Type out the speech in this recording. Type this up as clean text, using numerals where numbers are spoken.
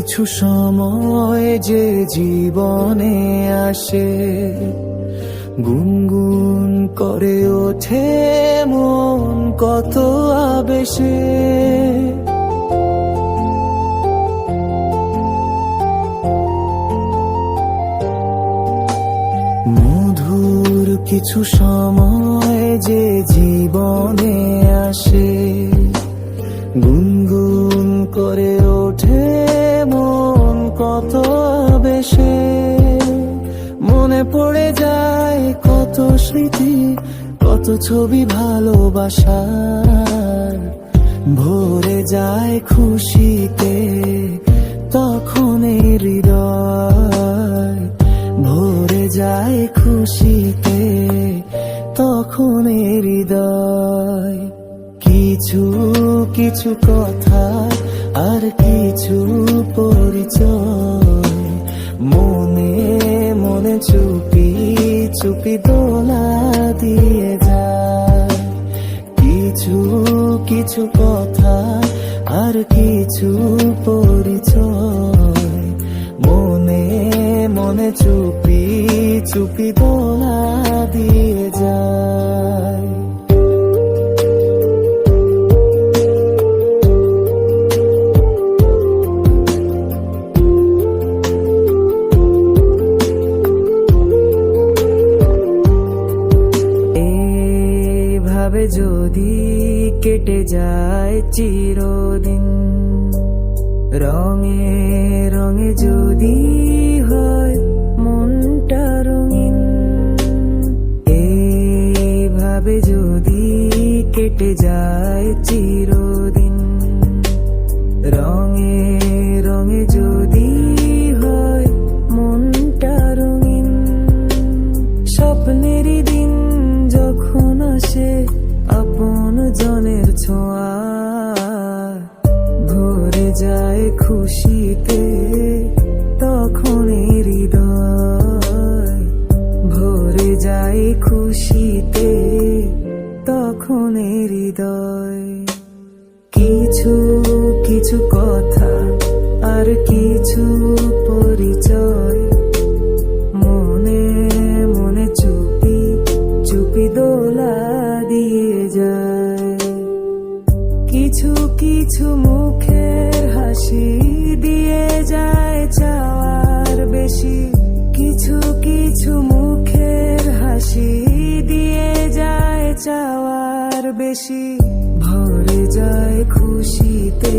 কিছু সময় যে জীবনে আসে, গুনগুন করে ওঠে মন কত আবেশে। মধুর কিছু সময় যে জীবনে আসে, গুনগুন করে ওঠে মন কত আবেশে। মনে পড়ে যায় কত স্মৃতি, কত ছবি ভালোবাসার। ভরে যায় খুশিতে তখন এই হৃদয়, ভরে যায় খুশিতে তখন এই হৃদয়। কিছু কিছু কথা আর কিছু পরিচয়, মনে মনে চুপি চুপি দোলা দিয়ে যায়। কিছু কিছু কথা আর কিছু পরিচয়, মনে মনে চুপি চুপি দোলা দিয়ে যায়। এভাবে যদি কেটে যায় চিরদিন, রঙে রঙে যদি হয় মনটা রঙিন। এভাবে যদি কেটে যায় চিরদিন, রঙে রঙে যদি হয় মনটা রঙিন। স্বপ্নেরই দিন যখন আসে আপন জনের ছোঁয়া, ভরে যায় খুশিতে তখন এই হৃদয়, ভরে যায় খুশিতে তখন এই হৃদয়। কিছু কিছু কথা আর কিছু পরিচয়, মনে মনে চুপি চুপি দোলা দিয়ে যায়। কিছু কিছু মুখের হাসি দিয়ে যায় চাওয়ার বেশি, কিছু কিছু মুখের হাসি দিয়ে যায় চাওয়ার বেশি। ভরে যায় খুশিতে